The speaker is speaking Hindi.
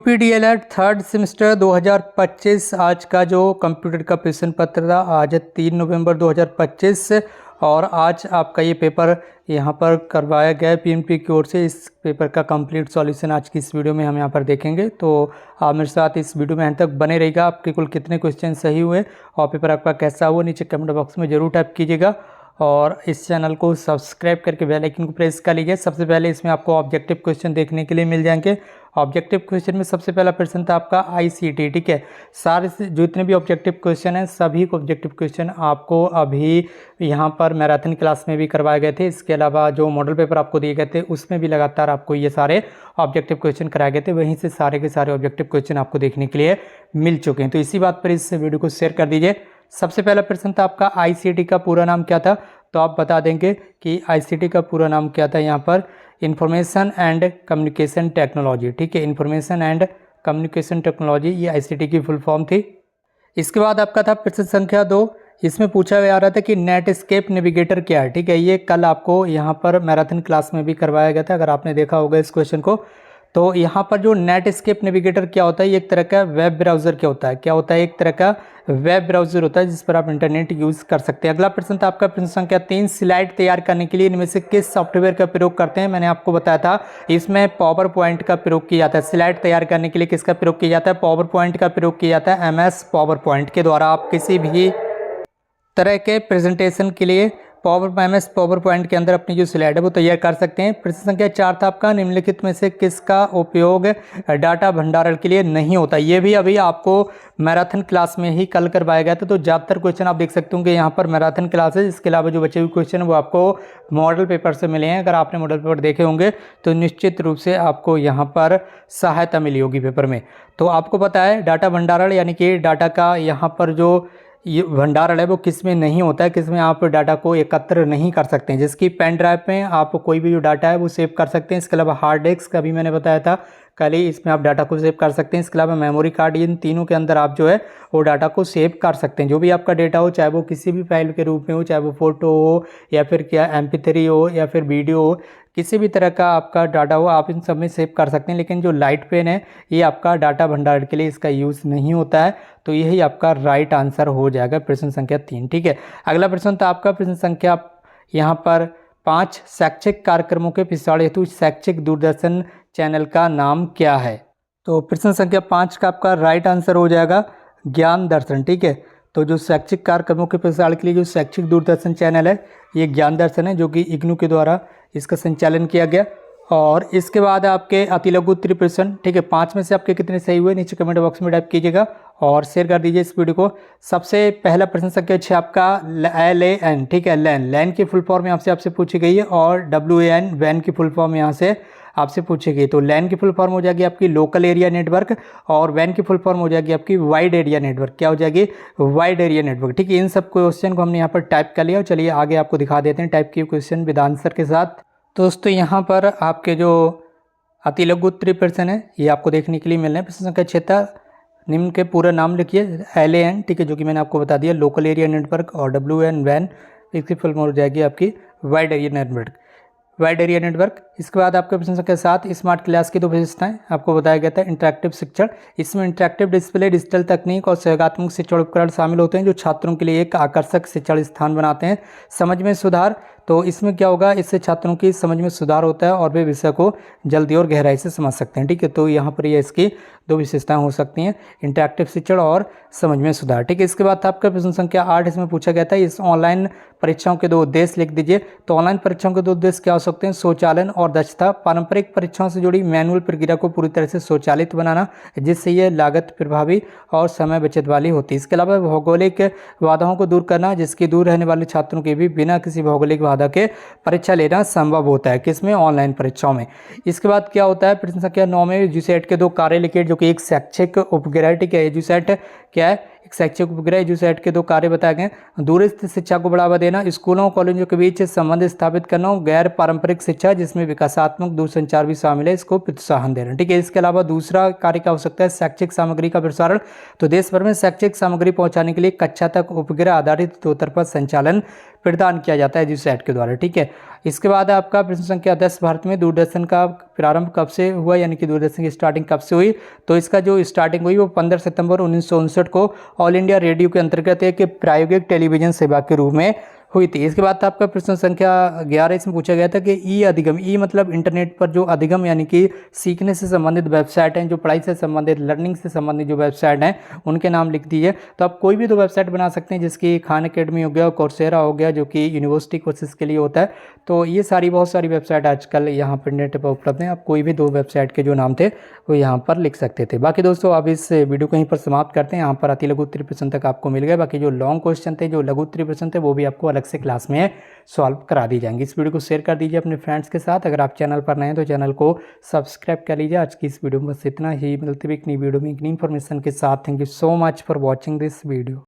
पीडीएलएड थर्ड सेमेस्टर 2025 आज का जो कंप्यूटर का प्रश्न पत्र था आज 3 नवंबर 2025 और आज आपका ये पेपर यहाँ पर करवाया गया है पीएमपी की ओर से। इस पेपर का कंप्लीट सॉल्यूशन आज की इस वीडियो में हम यहाँ पर देखेंगे, तो आप मेरे साथ इस वीडियो में अंत तक बने रहिएगा। आपके कुल कितने क्वेश्चन सही हुए और पेपर आपका कैसा हुआ नीचे कमेंट बॉक्स में जरूर टाइप कीजिएगा और इस चैनल को सब्सक्राइब करके बेल आइकन को प्रेस कर लीजिए। सबसे पहले इसमें आपको ऑब्जेक्टिव क्वेश्चन देखने के लिए मिल जाएंगे। ऑब्जेक्टिव क्वेश्चन में सबसे पहला प्रश्न था आपका आईसीटी, ठीक है। सारे जितने भी ऑब्जेक्टिव क्वेश्चन हैं सभी ऑब्जेक्टिव क्वेश्चन आपको अभी यहाँ पर मैराथन क्लास में भी करवाए गए थे। इसके अलावा जो मॉडल पेपर आपको दिए गए थे उसमें भी लगातार आपको ये सारे ऑब्जेक्टिव क्वेश्चन कराए गए थे, वहीं से सारे के सारे ऑब्जेक्टिव क्वेश्चन आपको देखने के लिए मिल चुके हैं। तो इसी बात पर इस वीडियो को शेयर कर दीजिए। सबसे पहला प्रश्न था आपका आईसीटी का पूरा नाम क्या था, तो आप बता देंगे कि आईसीटी का पूरा नाम क्या था। यहाँ पर इंफॉर्मेशन एंड कम्युनिकेशन टेक्नोलॉजी, ठीक है, इंफॉर्मेशन एंड कम्युनिकेशन टेक्नोलॉजी ये आईसीटी की फुल फॉर्म थी। इसके बाद आपका था प्रश्न संख्या 2। इसमें पूछा जा रहा था कि नेटस्केप नेविगेटर क्या है, ठीक है। ये कल आपको यहाँ पर मैराथन क्लास में भी करवाया गया था, अगर आपने देखा होगा इस क्वेश्चन को। तो यहाँ पर जो नेटस्केप नेविगेटर क्या होता है, ये एक तरह का वेब ब्राउज़र क्या होता है, क्या होता है, एक तरह का वेब ब्राउज़र होता है जिस पर आप इंटरनेट यूज़ कर सकते हैं। अगला प्रश्न था आपका प्रश्न संख्या 3। स्लाइड तैयार करने के लिए इनमें से किस सॉफ्टवेयर का प्रयोग करते हैं। मैंने आपको बताया था इसमें पावर पॉइंट का प्रयोग किया जाता है। स्लाइड तैयार करने के लिए किसका प्रयोग किया जाता है, पावर पॉइंट का प्रयोग किया जाता है। MS पावर पॉइंट के द्वारा आप किसी भी तरह के प्रेजेंटेशन के लिए MS पावर पॉइंट के अंदर अपनी जो स्लाइड है वो तैयार कर सकते हैं। प्रश्न संख्या 4 था आपका निम्नलिखित में से किसका उपयोग डाटा भंडारण के लिए नहीं होता। ये भी अभी आपको मैराथन क्लास में ही कल करवाया गया था। तो ज़्यादातर क्वेश्चन आप देख सकते हो कि यहाँ पर मैराथन क्लास है, इसके अलावा जो बचे हुए क्वेश्चन वो आपको मॉडल पेपर से मिले हैं। अगर आपने मॉडल पेपर देखे होंगे तो निश्चित रूप से आपको यहाँ पर सहायता मिली होगी पेपर में। तो आपको पता है डाटा भंडारण यानी कि डाटा का यहाँ पर जो ये भंडारण है वो किस में नहीं होता है, किस में आप डाटा को एकत्र नहीं कर सकते हैं। जिसकी पेन ड्राइव में आप कोई भी जो डाटा है वो सेव कर सकते हैं। इसके अलावा हार्ड डिस्क का भी मैंने बताया था कल ही, इसमें आप डाटा को सेव कर सकते हैं। इसके अलावा मेमोरी कार्ड, इन तीनों के अंदर आप जो है वो डाटा को सेव कर सकते हैं। जो भी आपका डेटा हो, चाहे वो किसी भी फाइल के रूप में हो, चाहे वो फोटो हो या फिर क्या MP3 हो या फिर वीडियो हो, किसी भी तरह का आपका डाटा हो आप इन सब में सेव कर सकते हैं। लेकिन जो लाइट पेन है ये आपका डाटा भंडारण के लिए इसका यूज़ नहीं होता है। तो यही आपका राइट आंसर हो जाएगा प्रश्न संख्या 3, ठीक है। अगला प्रश्न था आपका प्रश्न संख्या यहाँ पर 5। शैक्षिक कार्यक्रमों के प्रसारण हेतु शैक्षिक दूरदर्शन चैनल का नाम क्या है। तो प्रश्न संख्या 5 का आपका राइट आंसर हो जाएगा ज्ञान दर्शन, ठीक है। तो जो शैक्षिक कार्यक्रमों के प्रसारण के लिए जो शैक्षिक दूरदर्शन चैनल है ये ज्ञान दर्शन है, जो कि IGNOU के द्वारा इसका संचालन किया गया। और इसके बाद आपके अति लघु उत्तरीय प्रश्न, ठीक है, 5 में से आपके कितने सही हुए नीचे कमेंट बॉक्स में टाइप कीजिएगा और शेयर कर दीजिए इस वीडियो को। सबसे पहला प्रश्न संख्या 6 आपका LAN, ठीक है, लैन की फुल फॉर्म यहाँ से आपसे पूछी गई है और WAN वैन की फुल फॉर्म यहाँ से आपसे पूछी गई। तो लैन की फुल फॉर्म हो जाएगी आपकी लोकल एरिया नेटवर्क और वैन की फुल फॉर्म हो जाएगी आपकी वाइड एरिया नेटवर्क। क्या हो जाएगी, वाइड एरिया नेटवर्क, ठीक है। इन सब क्वेश्चन को हमने यहाँ पर टाइप कर लिया और चलिए आगे आपको दिखा देते हैं टाइप किए क्वेश्चन विद आंसर के साथ। तो दोस्तों यहाँ पर आपके जो अति लघु उत्तरीय प्रश्न है ये आपको देखने के लिए मिल रहे हैं। प्रश्न संख्या 6 था, निम्न के पूरा नाम लिखिए। LAN, ठीक है, जो कि मैंने आपको बता दिया, लोकल एरिया नेटवर्क, और WAN वैन, इसकी फुल फॉर्म हो जाएगी आपकी wide area network, wide area network. इसके बाद आपका प्रश्न संख्या 7। स्मार्ट क्लास की 2 विशेषताएं आपको बताया गया था। इंटरेक्टिव शिक्षण, इसमें इंटरेक्टिव डिस्प्ले, डिजिटल तकनीक और सहयोगात्मक शिक्षण उपकरण शामिल होते हैं जो छात्रों के लिए एक आकर्षक शिक्षण स्थान बनाते हैं। समझ में सुधार, तो इसमें क्या होगा, इससे छात्रों की समझ में सुधार होता है और वे विषय को जल्दी और गहराई से समझ सकते हैं, ठीक है। तो यहाँ पर ये इसकी 2 विशेषताएं हो सकती हैं, इंटरेक्टिव शिक्षण और समझ में सुधार, ठीक है। इसके बाद था आपका प्रश्न संख्या 8। इसमें पूछा गया था इस ऑनलाइन परीक्षाओं के 2 उद्देश्य लिख दीजिए। तो ऑनलाइन परीक्षाओं के 2 उद्देश्य क्या हो सकते हैं, स्वचालन और दक्षता। पारंपरिक परीक्षाओं से जुड़ी मैनुअल प्रक्रिया को पूरी तरह से स्वचालित बनाना जिससे ये लागत प्रभावी और समय बचत वाली होती है। इसके अलावा भौगोलिक बाधाओं को दूर करना, जिसकी दूर रहने वाले छात्रों के भी बिना किसी भौगोलिक बाधा के परीक्षा लेना संभव होता है, किसमें, ऑनलाइन परीक्षाओं में। इसके बाद क्या होता है प्रश्न संख्या 9 में EDUSAT के 2 कार्य लिखिए, जो कि एक शैक्षिक उपग्रह, ठीक है। EDUSAT क्या है, एक शैक्षिक उपग्रह। EDUSAT के 2 कार्य बताए गए, दूरस्थ शिक्षा को बढ़ावा देना, स्कूलों कॉलेजों के बीच संबंध स्थापित करना, गैर पारंपरिक शिक्षा जिसमें विकासात्मक दूरसंचार भी शामिल है, इसको प्रोत्साहन देना, ठीक है। इसके अलावा दूसरा कार्य क्या हो सकता है, शैक्षिक सामग्री का प्रसारण। तो देश भर में शैक्षिक सामग्री पहुंचाने के लिए कक्षा तक उपग्रह आधारित 2 तरफा संचालन प्रदान किया जाता है EDUSAT के द्वारा, ठीक है। इसके बाद आपका प्रश्न संख्या 10, भारत में दूरदर्शन का प्रारंभ कब से हुआ, यानी कि दूरदर्शन की स्टार्टिंग कब से हुई। तो इसका जो स्टार्टिंग हुई वो 15 सितंबर 1959 को ऑल इंडिया रेडियो के अंतर्गत एक प्रायोगिक टेलीविजन सेवा के रूप में हुई थी। इसके बाद आपका प्रश्न संख्या 11, इसमें पूछा गया था कि ई अधिगम, ई मतलब इंटरनेट पर जो अधिगम यानी कि सीखने से संबंधित वेबसाइट हैं, जो पढ़ाई से संबंधित लर्निंग से संबंधित जो वेबसाइट हैं उनके नाम लिख दीजिए। तो आप कोई भी दो वेबसाइट बना सकते हैं, जिसकी खान अकेडमी हो गया, कोर्सेरा हो गया जो कि यूनिवर्सिटी कोर्सेज के लिए होता है। तो ये बहुत सारी वेबसाइट आजकल यहाँ पर नेट पर उपलब्ध हैं। आप कोई भी दो वेबसाइट के जो नाम थे वो यहाँ पर लिख सकते थे। बाकी दोस्तों अब इस वीडियो को यहीं पर समाप्त करते हैं। यहाँ पर अति लघु उत्तरीय प्रश्न तक आपको मिल गया। बाकी जो लॉन्ग क्वेश्चन थे, जो लघु उत्तरीय प्रश्न थे, वो भी आपको अलग से क्लास में सॉल्व करा दी जाएंगी। इस वीडियो को शेयर कर दीजिए अपने फ्रेंड्स के साथ। अगर आप चैनल पर नए हैं तो चैनल को सब्सक्राइब कर लीजिए। आज की इस वीडियो में बस इतना ही। मिलते हुए एक नई वीडियो में एक नई इन्फॉर्मेशन के साथ। Thank you so much for watching this video.